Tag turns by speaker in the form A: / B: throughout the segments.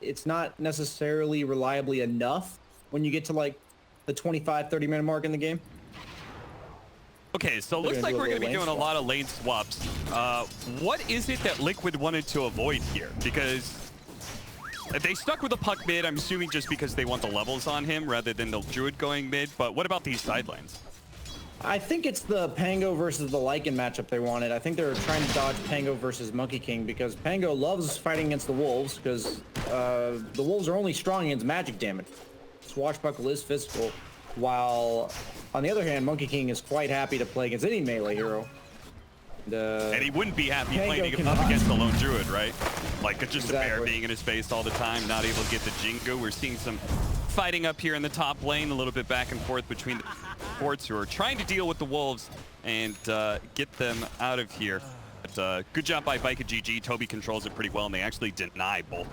A: it's not necessarily reliably enough when you get to like the 25-30 minute mark in the game.
B: Okay, so it looks like we're going to be doing a lot of lane swaps. What is it that Liquid wanted to avoid here? Because they stuck with the puck mid, I'm assuming just because they want the levels on him rather than the Druid going mid. But what about these side lanes?
A: I think it's the Pango versus the Lycan matchup they wanted. I think they're trying to dodge Pango versus Monkey King because Pango loves fighting against the Wolves because the Wolves are only strong against magic damage. Swashbuckle is physical, while on the other hand, Monkey King is quite happy to play against any melee hero.
B: And he wouldn't be happy playing up against the lone Druid, right? Like just a bear being in his face all the time, not able to get the Jingu. We're seeing some fighting up here in the top lane, a little bit back and forth between the forts who are trying to deal with the Wolves and get them out of here. But good job by Vika GG. Toby controls it pretty well, and they actually deny both.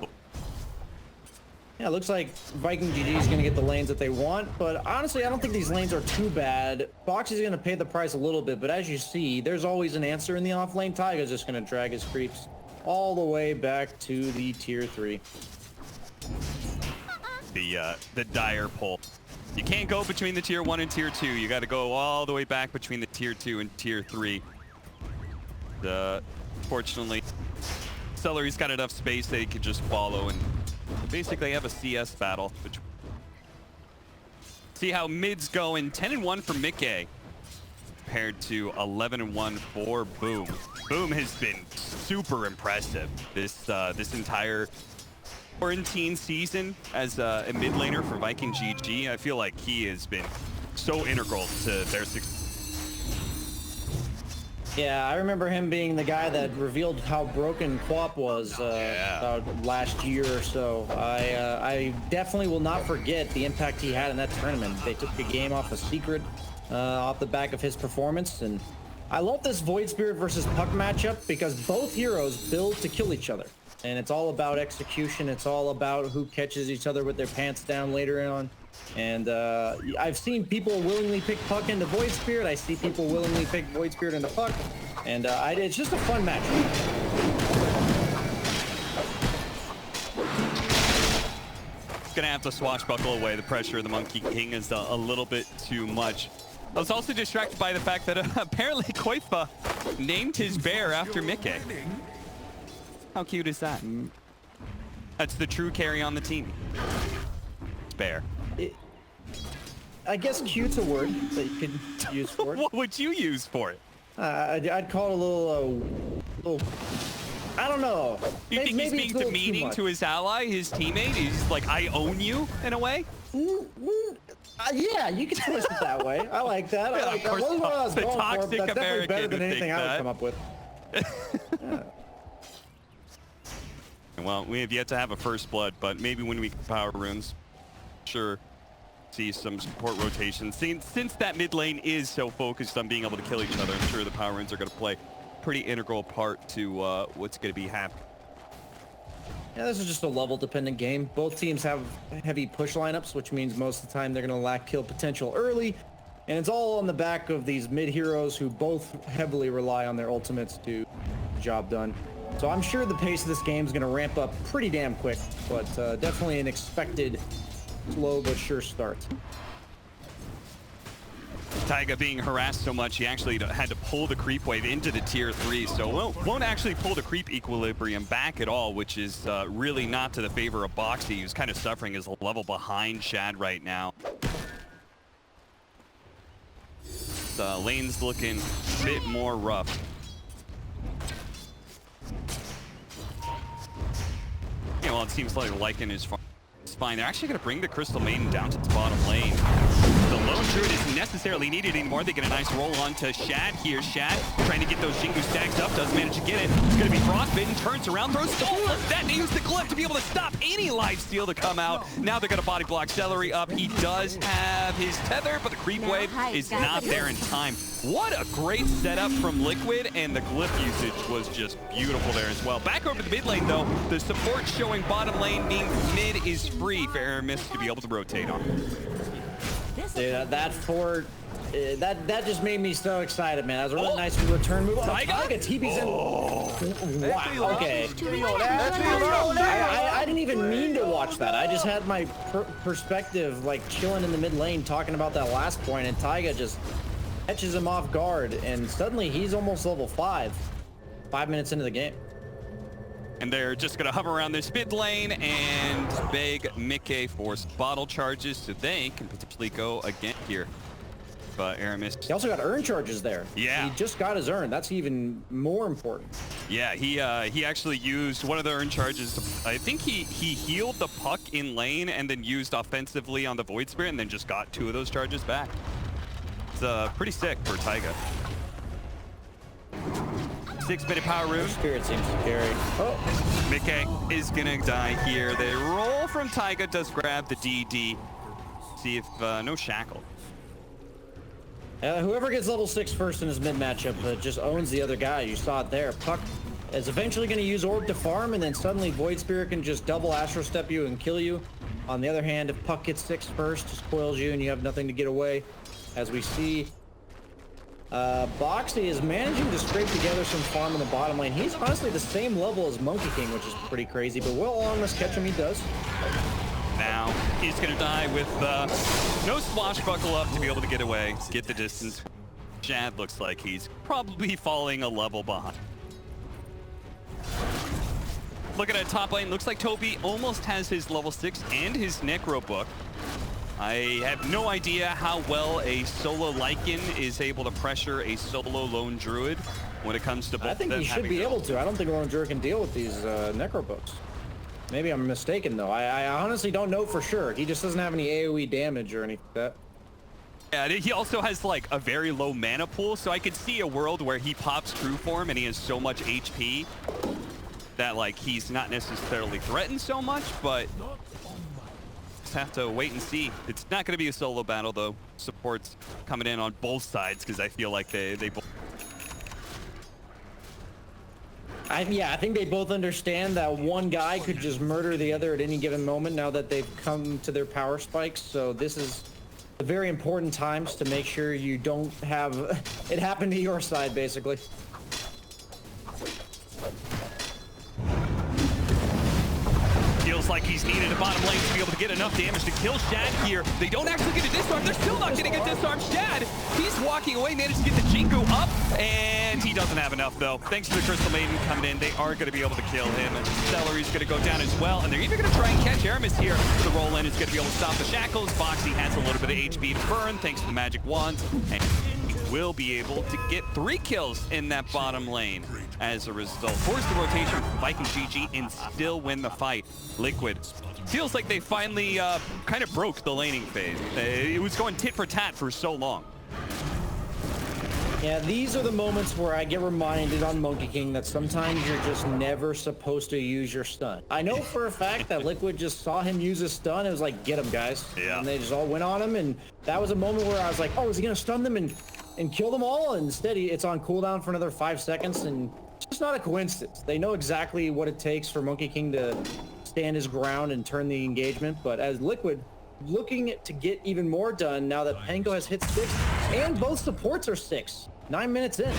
A: Yeah, it looks like Viking GG is going to get the lanes that they want, but honestly, I don't think these lanes are too bad. Fox is going to pay the price a little bit, but as you see, there's always an answer in the off lane. Taiga's just going to drag his creeps all the way back to the tier 3.
B: The dire pull. You can't go between the tier 1 and tier 2. You got to go all the way back between the tier 2 and tier 3. Fortunately, Celery's got enough space that he can just follow and basically have a CS battle. See how mid's going. 10-1 for Mickey compared to 11-1 for Boom. Boom has been super impressive this entire quarantine season as a mid laner for Viking GG. I feel like he has been so integral to their success.
A: Yeah, I remember him being the guy that revealed how broken Quap was about last year or so. I definitely will not forget the impact he had in that tournament. They took the game off a secret, off the back of his performance, and I love this Void Spirit versus Puck matchup because both heroes build to kill each other. And it's all about execution. It's all about who catches each other with their pants down later on. And I've seen people willingly pick Puck into Void Spirit. I see people willingly pick Void Spirit into Puck. And it's just a fun match.
B: Gonna have to swashbuckle away. The pressure of the Monkey King is a little bit too much. I was also distracted by the fact that apparently Koifa named his bear after Mickey. How cute is that? That's the true carry on the team. Bear.
A: I guess cute's a word that you could use for it.
B: What would you use for it?
A: I'd call it a little I don't know.
B: You think he's being demeaning to his ally, his teammate? He's like, I own you, in a way?
A: Yeah, you can twist it that way. I like that. I like that. That was what I was going for, but that's definitely better than anything I would come up with. Yeah.
B: Well, we have yet to have a first blood, but maybe when we power runes, sure, see some support rotations. Since that mid lane is so focused on being able to kill each other, I'm sure the power runes are going to play a pretty integral part to what's going to be happening.
A: Yeah, this is just a level-dependent game. Both teams have heavy push lineups, which means most of the time they're going to lack kill potential early. And it's all on the back of these mid heroes who both heavily rely on their ultimates to get the job done. So I'm sure the pace of this game is going to ramp up pretty damn quick, but definitely an expected slow but sure start.
B: Taiga being harassed so much, he actually had to pull the creep wave into the tier 3, so won't actually pull the creep equilibrium back at all, which is really not to the favor of Boxy, who's kind of suffering as a level behind Shad right now. Lane's looking a bit more rough. Yeah, well, it seems like Lycan is fine. They're actually going to bring the Crystal Maiden down to the bottom lane. The lone Druid isn't necessarily needed anymore. They get a nice roll onto Shad here. Shad trying to get those Jingu stacks up, does manage to get it. It's going to be Frostbitten, turns around, throws Soul. That needs the Glyph to be able to stop any lifesteal to come out. Now they're going to body block Celery up. He does have his tether, but the creep wave is not there in time. What a great setup from Liquid, and the Glyph usage was just beautiful there as well. Back over to the mid lane, though. The support showing bottom lane means mid is free for Aramis to be able to rotate on.
A: Yeah, that fort that just made me so excited, man. That was a really nice return move.
B: Taiga?
A: TV's in. Wow. Okay. I didn't even mean to watch that. I just had my perspective like chilling in the mid lane talking about that last point, and Taiga just catches him off guard, and suddenly he's almost level 5. 5 minutes into the game.
B: And they're just going to hover around this mid lane and beg Mickey for bottle charges so they can potentially go again here. But Aramis.
A: He also got urn charges there.
B: Yeah.
A: He just got his urn. That's even more important.
B: Yeah, he actually used one of the urn charges. I think he healed the puck in lane and then used offensively on the Void Spirit and then just got 2 of those charges back. It's pretty sick for Taiga. 6-minute power rune.
A: Spirit seems to carry. Oh,
B: Mickey is gonna die here. The roll from Taiga does grab the DD. See if no shackle.
A: Whoever gets level 6 first in his mid matchup just owns the other guy. You saw it there. Puck is eventually going to use Orb to farm, and then suddenly Void Spirit can just double Astro Step you and kill you. On the other hand, if Puck gets 6 first, just coils you and you have nothing to get away. As we see, Boxy is managing to scrape together some farm in the bottom lane. He's honestly the same level as Monkey King, which is pretty crazy, but will along this catch him, he does.
B: Now he's going to die with no swashbuckle up to be able to get away, get the distance. Shad looks like he's probably falling a level behind. Looking at top lane, looks like Toby almost has his level 6 and his Necro book. I have no idea how well a solo Lycan is able to pressure a solo lone Druid when it comes to both.
A: I think he should be able to. I don't think lone Druid can deal with these Necro books. Maybe I'm mistaken though. I honestly don't know for sure. He just doesn't have any AoE damage or anything like that.
B: Yeah, he also has like a very low mana pool, so I could see a world where he pops true form and he has so much HP that like he's not necessarily threatened so much, but just have to wait and see. It's not going to be a solo battle though. Support's coming in on both sides because I feel like they both.
A: Yeah, I think they both understand that one guy could just murder the other at any given moment now that they've come to their power spikes. So this is a very important times to make sure you don't have it happen to your side, basically.
B: Feels like he's needed a bottom lane to be able to get enough damage to kill Shad here. They don't actually get a disarm. They're still not getting a disarm. Shad, he's walking away, managed to get the Jingu up, and he doesn't have enough, though. Thanks to the Crystal Maiden coming in, they are going to be able to kill him. And Celery's going to go down as well, and they're even going to try and catch Aramis here. The roll-in is going to be able to stop the shackles. Foxy has a little bit of HP to burn, thanks to the magic wands. And he will be able to get 3 kills in that bottom lane as a result. Force the rotation from Viking GG and still win the fight. Liquid feels like they finally kind of broke the laning phase. It was going tit for tat for so long.
A: Yeah, these are the moments where I get reminded on Monkey King that sometimes you're just never supposed to use your stun. I know for a fact that Liquid just saw him use his stun. It was like, get him, guys.
B: Yeah.
A: And they just all went on him. And that was a moment where I was like, oh, is he going to stun them and kill them all? And instead, it's on cooldown for another 5 seconds. And it's just not a coincidence. They know exactly what it takes for Monkey King to stand his ground and turn the engagement. But as Liquid, looking to get even more done now that Pango has hit 6 and both supports are 6. 9 minutes in.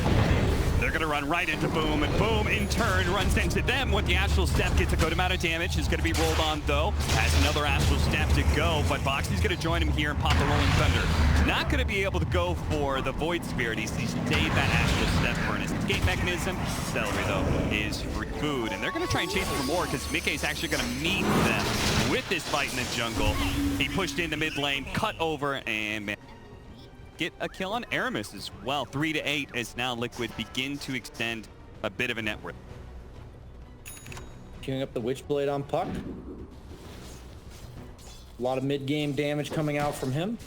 B: They're going to run right into Boom, and Boom in turn runs into them with the Astral Step. Gets a good amount of damage. Is going to be rolled on though. Has another Astral Step to go, but Boxy's going to join him here and pop the Rolling Thunder. Not going to be able to go for the Void Spirit. He's saved that Astral Step for an escape mechanism. Celery though is free food, and they're going to try and chase for more because Mickey's actually going to meet them with this fight in the jungle. He pushed into mid lane, cut over, and get a kill on Aramis as well. 3-8 as now Liquid begin to extend a bit of a net worth.
A: Queuing up the Witchblade on Puck. A lot of mid-game damage coming out from him.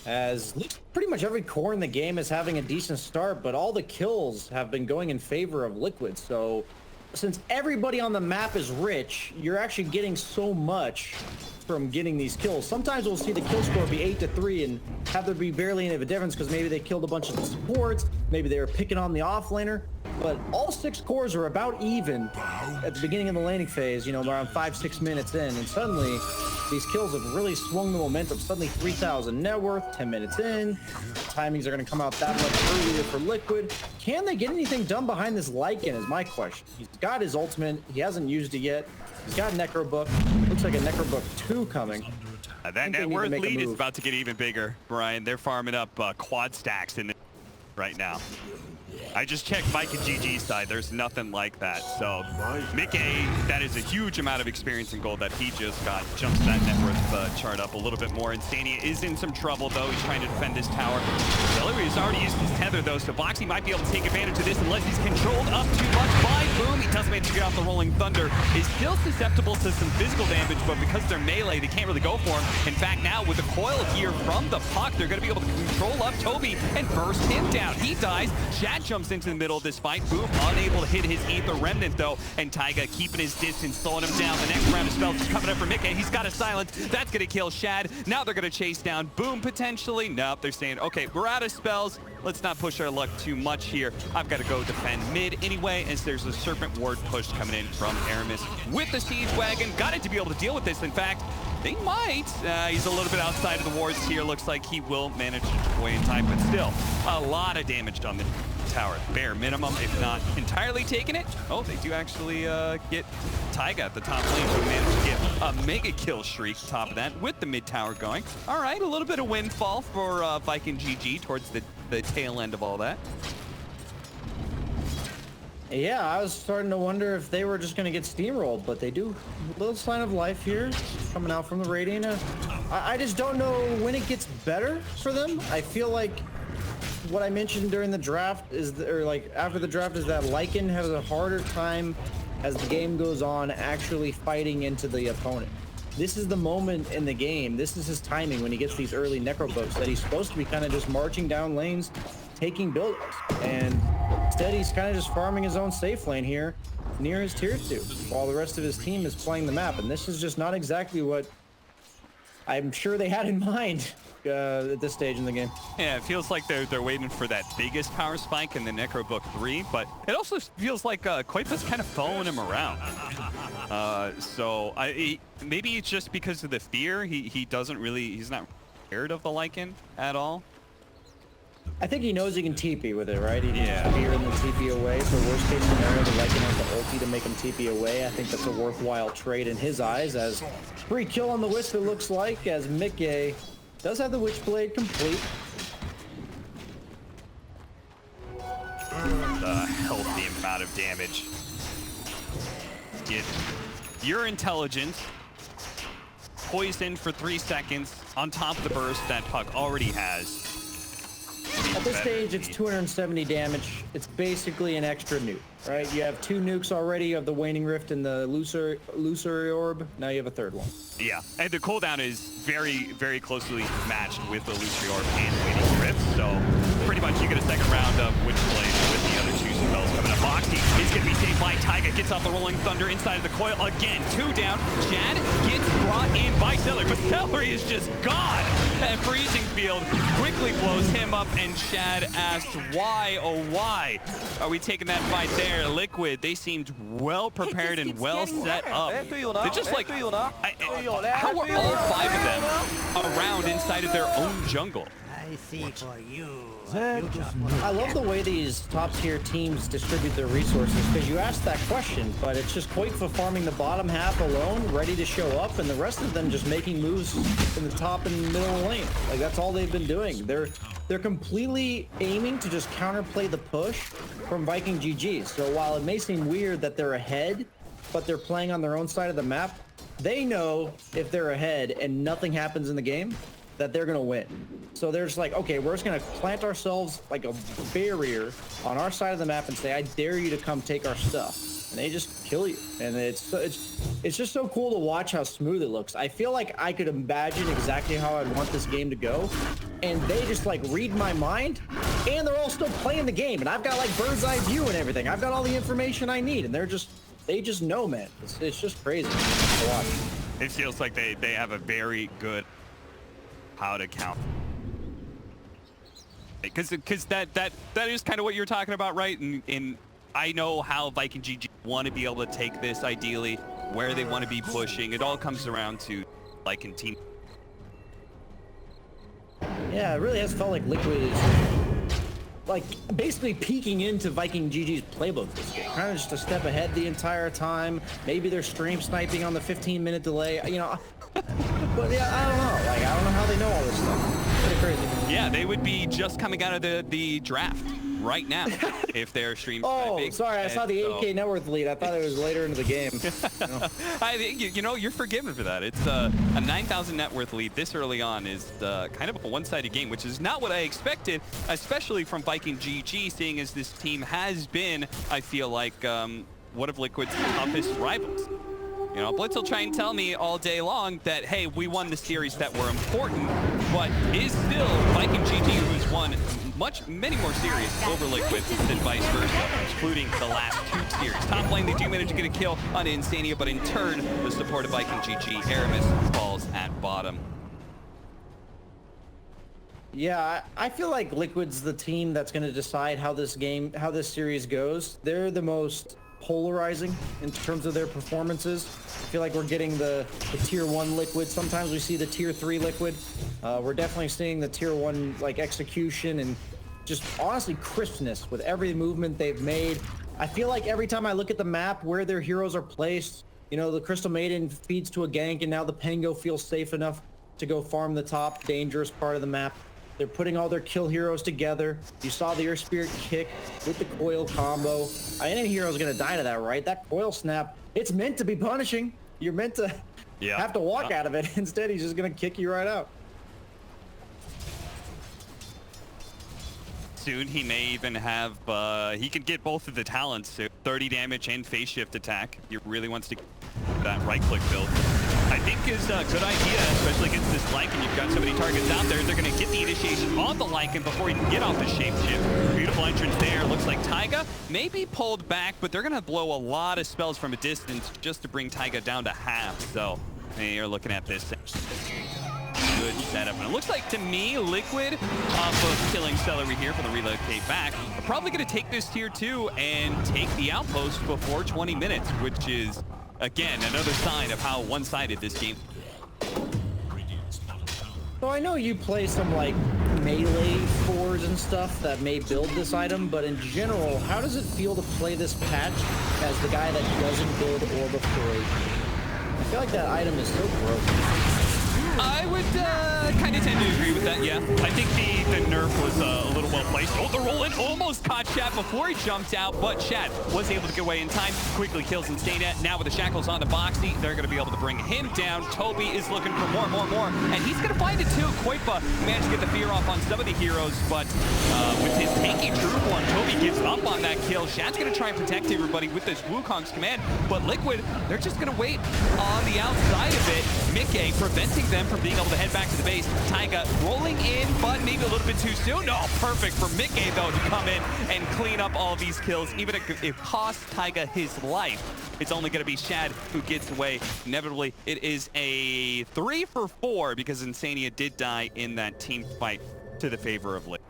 A: As pretty much every core in the game is having a decent start, but all the kills have been going in favor of Liquid. So since everybody on the map is rich, you're actually getting so much from getting these kills. Sometimes we'll see the kill score be 8-3 and have there be barely any of a difference because maybe they killed a bunch of the supports, maybe they were picking on the offlaner. but all 6 cores are about even at the beginning of the laning phase, you know, around 5-6 minutes in, and suddenly these kills have really swung the momentum. Suddenly 3,000 net worth, 10 minutes in. Timings are going to come out that much earlier for Liquid. Can they get anything done behind this Lycan is my question. He's got his ultimate. He hasn't used it yet. He's got Necro Book. Looks like a Necro Book 2 coming.
B: That net worth lead is about to get even bigger, Brian. They're farming up quad stacks in right now. I just checked Mike and GG's side. There's nothing like that. So Mickey, that is a huge amount of experience in gold that he just got. Jumps that net worth chart up a little bit more. Insania is in some trouble, though. He's trying to defend this tower. Celery has already used his tether, though, so Boxy might be able to take advantage of this unless he's controlled up too much by Boom. He does manage to get off the Rolling Thunder. Is still susceptible to some physical damage, but because they're melee, they can't really go for him. In fact, now with the coil here from the puck, they're going to be able to control up Toby and burst him down. He dies. Shad jumps into the middle of this fight. Boom, unable to hit his Aether Remnant, though, and Taiga keeping his distance, slowing him down. The next round of spells is coming up for Mickey. He's got a silence. That's going to kill Shad. Now they're going to chase down Boom, potentially. Nope, they're saying, okay, we're out of spells. Let's not push our luck too much here. I've got to go defend mid anyway, as there's a Serpent Ward push coming in from Aramis with the Siege Wagon. Got it to be able to deal with this. In fact, they might. He's a little bit outside of the wards here. Looks like he will manage away in time, but still, a lot of damage done the tower. Bare minimum, if not entirely taking it. Oh, they do actually get Taiga at the top lane, who managed to get a mega kill streak top of that with the mid tower going. All right, a little bit of windfall for Viking GG towards the tail end of all that.
A: Yeah, I was starting to wonder if they were just going to get steamrolled, but they do. A little sign of life here coming out from the Radiant. I just don't know when it gets better for them. I feel like what I mentioned during the draft is, or like after the draft, is that Lycan has a harder time as the game goes on actually fighting into the opponent. This is the moment in the game. This is his timing when he gets these early Necro Books that he's supposed to be kind of just marching down lanes, taking buildings. And instead, he's kind of just farming his own safe lane here near his tier 2, while the rest of his team is playing the map. And this is just not exactly what I'm sure they had in mind at this stage in the game.
B: Yeah, it feels like they're waiting for that biggest power spike in the Necro Book 3, but it also feels like Koipa's kind of following him around. Maybe it's just because of the fear. He's not scared of the Lycan at all.
A: I think he knows he can TP with it, right? He can just fear and then TP away. So worst case scenario, the Lycan has the ulti to make him TP away. I think that's a worthwhile trade in his eyes, as free kill on the Wisp, it looks like, as Mickey does have the Witchblade complete.
B: The healthy amount of damage. Get your intelligence poisoned for 3 seconds on top of the burst that Puck already has.
A: At this stage, it's 270 damage. It's basically an extra nuke, right? You have 2 nukes already. You have the Waning Rift and the Illusory Orb. Now you have a 3rd one.
B: Yeah, and the cooldown is very, very closely matched with the Illusory Orb and Waning Rift. So pretty much you get a second round of Witchblade with the other 2 spells coming up. Boxy is going to be saved by Taiga. Gets off the Rolling Thunder inside of the coil again. 2 down. Shad gets brought in by Celery, but Celery is just gone. That freezing field quickly blows him up, and Shad asks, why, oh why are we taking that fight there? Liquid, they seemed well prepared and well set up. They're just like, how are all 5 of them around inside of their own jungle?
C: I see for you.
A: I love the way these top tier teams distribute their resources, because you asked that question, but it's just Koifa farming the bottom half alone, ready to show up, and the rest of them just making moves in the top and middle lane. Like, that's all they've been doing. They're completely aiming to just counterplay the push from Viking GG. So while it may seem weird that they're ahead, but they're playing on their own side of the map, they know if they're ahead and nothing happens in the game, that they're gonna win. So they're just like, okay, we're just gonna plant ourselves like a barrier on our side of the map and say, I dare you to come take our stuff. And they just kill you. And it's just so cool to watch how smooth it looks. I feel like I could imagine exactly how I'd want this game to go. And they just like read my mind, and they're all still playing the game. And I've got like bird's eye view and everything. I've got all the information I need, and they just know, man. It's just crazy to watch.
B: It feels like they have a very good how to count, because that is kind of what you're talking about, right? In I know how Viking GG want to be able to take this ideally, where they want to be pushing. It all comes around to Viking team.
A: Yeah, it really has felt like Liquid is like basically peeking into Viking GG's playbook this game. Kind of just a step ahead the entire time. Maybe they're stream sniping on the 15-minute delay. You know, but yeah, I don't know. Like, I don't know how they know all this stuff. Pretty crazy.
B: Yeah, they would be just coming out of the draft right now if they're stream sniping.
A: Oh, sorry, I saw the 8K net worth lead. I thought it was later into the game.
B: I think, you know, you're forgiven for that. It's a 9,000 net worth lead this early on is kind of a one-sided game, which is not what I expected, especially from Viking GG, seeing as this team has been, I feel like, one of Liquid's toughest rivals. You know, Blitz will try and tell me all day long that, hey, we won the series that were important, but is still Viking GG who's won many more series over Liquid than vice versa, including the last 2 series. Top lane, they do manage to get a kill on Insania, but in turn, the support of Viking GG, Aramis falls at bottom.
A: Yeah, I feel like Liquid's the team that's going to decide how this series goes. They're the most polarizing in terms of their performances. I feel like we're getting the tier 1 Liquid. Sometimes we see the tier 3 Liquid. We're definitely seeing the tier 1 like execution and just honestly crispness with every movement they've made. I feel like every time I look at the map where their heroes are placed, you know, the Crystal Maiden feeds to a gank, and now the Pango feels safe enough to go farm the top dangerous part of the map. They're putting all their kill heroes together. You saw the Earth Spirit kick with the coil combo. Any hero's gonna die to that, right? That coil snap, it's meant to be punishing. You're meant to have to walk out of it. Instead, he's just gonna kick you right out.
B: Soon he may even have, he could get both of the talents, so 30 damage and phase shift attack. He really wants to get that right click build. I think is a good idea, especially against this Lycan. You've got so many targets out there. They're going to get the initiation on the Lycan before he can get off the shapeshift. Beautiful entrance there. Looks like Taiga may be pulled back, but they're going to blow a lot of spells from a distance just to bring Taiga down to half. So you're looking at this. Good setup. And it looks like to me, Liquid, off of killing Celery here for the relocate back, are probably going to take this tier 2 and take the outpost before 20 minutes, which is, again, another sign of how one-sided this game.
A: So I know you play some like melee 4s and stuff that may build this item, but in general, how does it feel to play this patch as the guy that doesn't build Orb of Corrosion? I feel like that item is so broken.
B: I would kind of tend to agree with that, yeah. I think the nerf was a little well placed. Oh, the roll-in almost caught Shad before he jumped out, but Shad was able to get away in time, quickly kills Instania. Now with the shackles on the Boxy, they're going to be able to bring him down. Toby is looking for more, and he's going to find it too. Koipa managed to get the fear off on some of the heroes, but with his tanky Druid one, Toby gives up on that kill. Shad's going to try and protect everybody with this Wukong's command, but Liquid, they're just going to wait on the outside of it. Mickey preventing them from being able to head back to the base. Taiga rolling in, but maybe a little bit too soon. No, perfect for Mickey, though, to come in and clean up all these kills. Even if it costs Taiga his life, it's only going to be Shad who gets away. Inevitably, it is a 3 for 4 because Insania did die in that team fight to the favor of Liquid.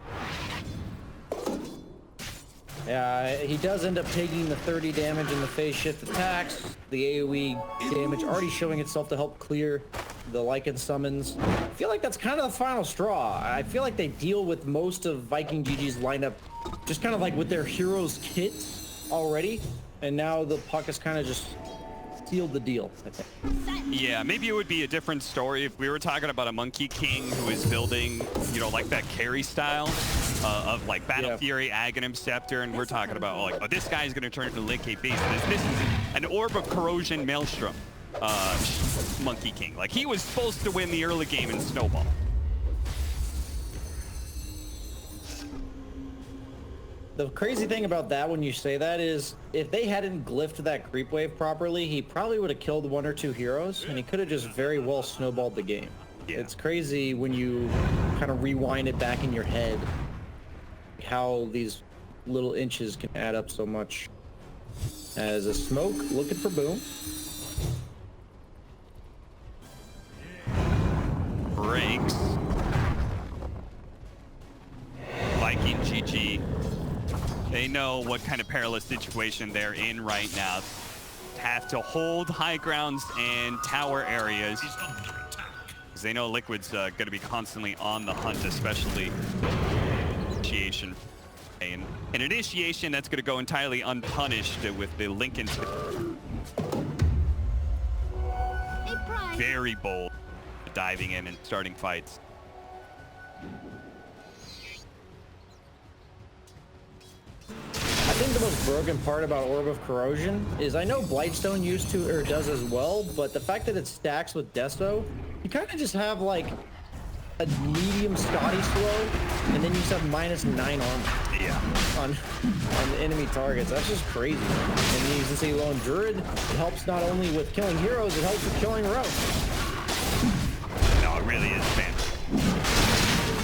A: Yeah, he does end up taking the 30 damage in the phase shift attacks. The AoE damage already showing itself to help clear the Lycan summons. I feel like that's kind of the final straw. I feel like they deal with most of Viking GG's lineup just kind of like with their heroes kit already, and now the puck has kind of just sealed the deal, I think.
B: Yeah, maybe it would be a different story if we were talking about a Monkey King who is building, you know, like that carry style of like Battle Fury, Aghanim Scepter, and we're talking about like, oh, this guy is going to turn into Linkade Beast. This is an Orb of Corrosion Maelstrom Monkey King. Like, he was supposed to win the early game in Snowball.
A: The crazy thing about that when you say that is if they hadn't glyphed that creep wave properly, he probably would have killed 1 or 2 heroes, and he could have just very well snowballed the game. Yeah. It's crazy when you kind of rewind it back in your head how these little inches can add up so much. As a smoke looking for boom.
B: Breaks. Viking GG. They know what kind of perilous situation they're in right now. Have to hold high grounds and tower areas. Because they know Liquid's going to be constantly on the hunt, especially initiation. And an initiation that's going to go entirely unpunished with the Lincoln. Very bold, diving in and starting fights.
A: I think the most broken part about Orb of Corrosion is I know Blightstone used to or does as well, but the fact that it stacks with Deso, you kind of just have like a medium Scotty slow, and then you just have -9 armor.
B: Yeah.
A: On the enemy targets. That's just crazy. And you can see Lone Druid, it helps not only with killing heroes, it helps with killing rogues.
B: No, it really is fantastic.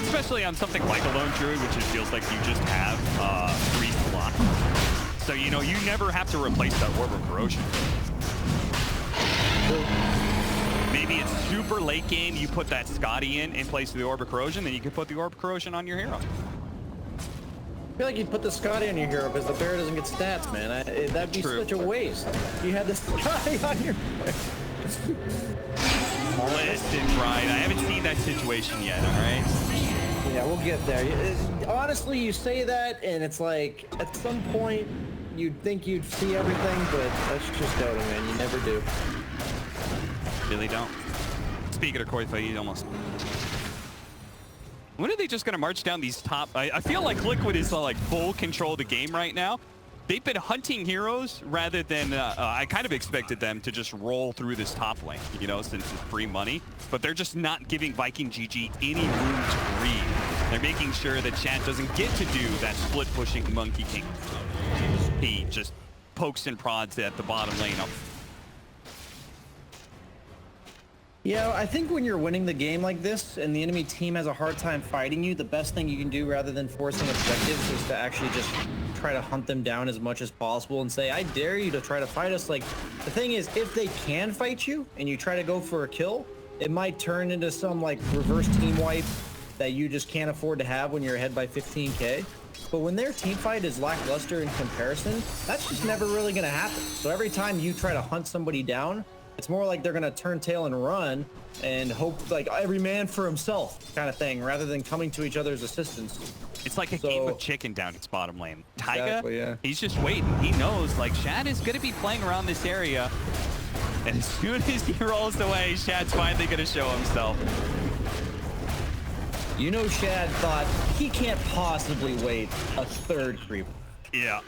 B: Especially on something like a Lone Druid, which it feels like you just have 3 slots. So, you know, you never have to replace that Orb of Corrosion. Maybe it's super late game, you put that Scotty in place of the Orb of Corrosion, then you can put the Orb of Corrosion on your hero.
A: I feel like you'd put the Scotty on your hero because the bear doesn't get stats, man. That'd be such a waste. You had the Scotty on your
B: Listen, Brian, I haven't seen that situation yet, all right?
A: Yeah, we'll get there. Honestly, you say that, and it's like, at some point, you'd think you'd see everything, but that's just Dota, man. You never do.
B: Really don't. Speaking of Koifa, you almost... When are they just going to march down these top... I feel like Liquid is like full control of the game right now. They've been hunting heroes rather than... I kind of expected them to just roll through this top lane, you know, since it's free money. But they're just not giving Viking GG any room to breathe. They're making sure that Chad doesn't get to do that split-pushing Monkey King. He just pokes and prods at the bottom lane.
A: Yeah, I think when you're winning the game like this and the enemy team has a hard time fighting you, the best thing you can do rather than forcing objectives is to actually just try to hunt them down as much as possible and say, I dare you to try to fight us. Like, the thing is, if they can fight you and you try to go for a kill, it might turn into some like reverse team wipe that you just can't afford to have when you're ahead by 15K. But when their team fight is lackluster in comparison, that's just never really going to happen. So every time you try to hunt somebody down, it's more like they're going to turn tail and run and hope like every man for himself kind of thing, rather than coming to each other's assistance.
B: It's like a game of chicken down its bottom lane. Taiga,
A: exactly, yeah.
B: He's just waiting. He knows like Shad is going to be playing around this area. And as soon as he rolls away, Shad's finally going to show himself.
A: You know, Shad thought he can't possibly wait a third creep.
B: Yeah.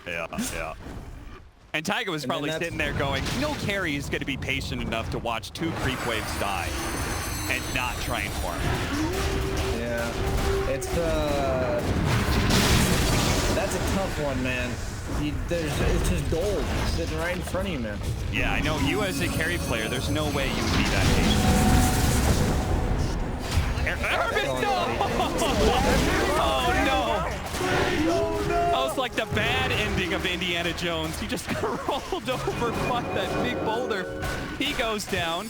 B: And Taiga was probably sitting there going, no carry is going to be patient enough to watch 2 creep waves die and not try and farm.
A: Yeah, it's that's a tough one, man. It's just gold sitting right in front of you, man.
B: Yeah, I know you as a carry player, there's no way you would be that patient. Oh no! That was like the bad ending of Indiana Jones. He just rolled over, caught that big boulder. He goes down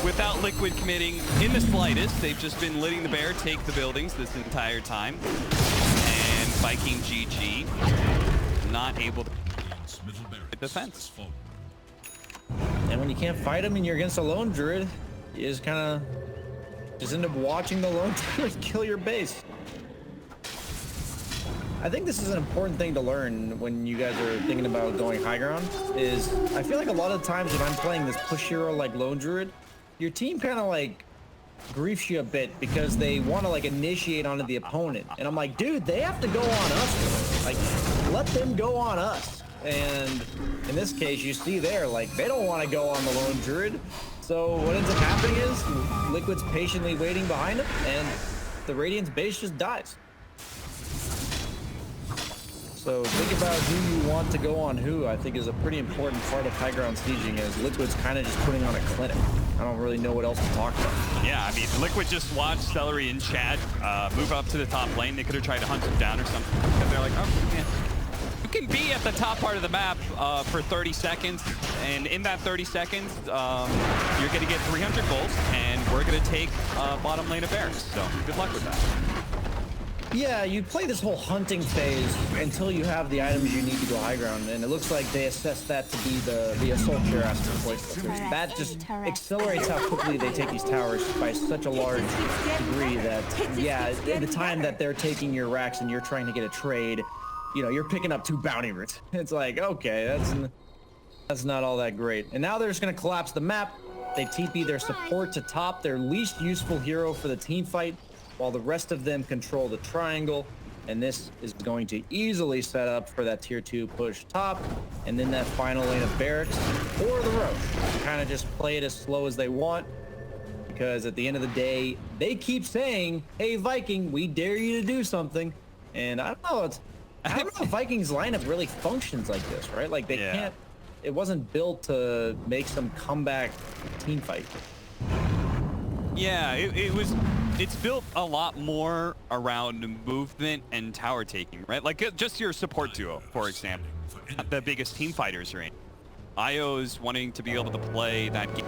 B: without Liquid committing in the slightest. They've just been letting the bear take the buildings this entire time. And Viking GG not able to defense.
A: And when you can't fight him and you're against a Lone Druid, you just kind of end up watching the Lone Druid kill your base. I think this is an important thing to learn when you guys are thinking about going high ground, is I feel like a lot of times when I'm playing this push hero like Lone Druid, your team kind of like griefs you a bit because they want to like initiate onto the opponent. And I'm like, dude, they have to go on us. Like, let them go on us. And in this case, you see there, like, they don't want to go on the Lone Druid. So what ends up happening is Liquid's patiently waiting behind him, and the Radiant's base just dies. So think about who you want to go on who, I think is a pretty important part of high ground sieging, is Liquid's kind of just putting on a clinic. I don't really know what else to talk about.
B: Yeah, I mean, Liquid just watched Celery and Chad move up to the top lane. They could have tried to hunt him down or something. Because they're like, oh, yeah. You can be at the top part of the map for 30 seconds. And in that 30 seconds, you're going to get 300 gold. And we're going to take bottom lane of Bears. So good luck with that.
A: Yeah, you play this whole hunting phase until you have the items you need to go high ground, and it looks like they assess that to be the assault tier aspect. That just accelerates how quickly they take these towers by such a large degree that, yeah, at the time that they're taking your racks and you're trying to get a trade, you know, you're picking up 2 bounty roots. It's like, okay, that's not all that great. And now they're just gonna collapse the map. They TP their support to top, their least useful hero for the team fight, while the rest of them control the triangle, and this is going to easily set up for that tier 2 push top, and then that final lane of barracks or the Roche. Kind of just play it as slow as they want, because at the end of the day, they keep saying, hey Viking, we dare you to do something. And I don't know if Vikings lineup really functions like this, right? Like they can't, it wasn't built to make some comeback team fight.
B: Yeah, it's built a lot more around movement and tower taking, right? Like just your support duo, for example, the biggest team fighters are in. IO's wanting to be able to play that game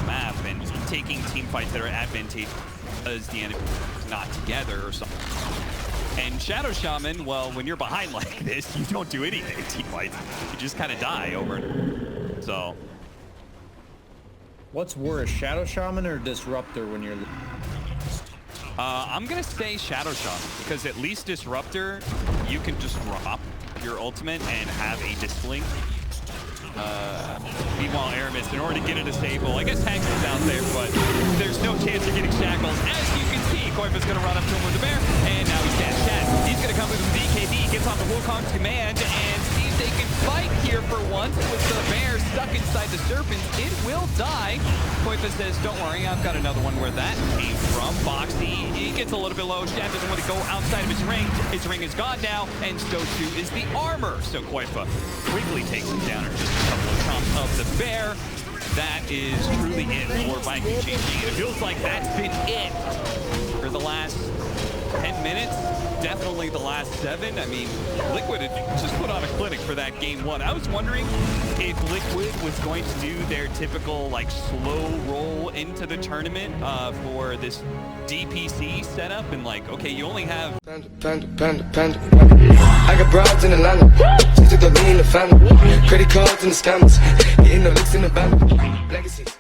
B: map and taking team fights that are advantageous because the enemy is not together or something. And Shadow Shaman, well, when you're behind like this, you don't do anything in team fights. You just kind of die over and so.
A: What's worse, Shadow Shaman or Disruptor when you're...
B: I'm gonna say Shadow Shaman, because at least Disruptor, you can just drop your ultimate and have a Disclink. Meanwhile, Aramis, in order to get a disable, I guess Hanks is out there, but there's no chance of getting shackles. As you can see, Koifa's gonna run up to him with the bear, and now he stands chat. He's gonna come with the DKB, gets off the Wukong's command, and see if they can fight here for once with the bear stuck inside the serpent. It will die. Koifa says, don't worry, I've got another one where that came from. Foxy, he gets a little bit low. Shad doesn't want to go outside of his ring. His ring is gone now, and so too is the armor. So Koifa quickly takes him down in just a couple of chomps of the bear. That is truly it for Viking GG. It feels like that's been it for the last 10 minutes. Definitely the last 7. I mean, Liquid had just put on a clinic for that game 1. I was wondering if Liquid was going to do their typical like slow roll into the tournament for this DPC setup and like, okay, you only have...
C: Panda. I got broads in Atlanta, just to the lean the family, credit cards and the scammers, getting the licks in the band, legacies.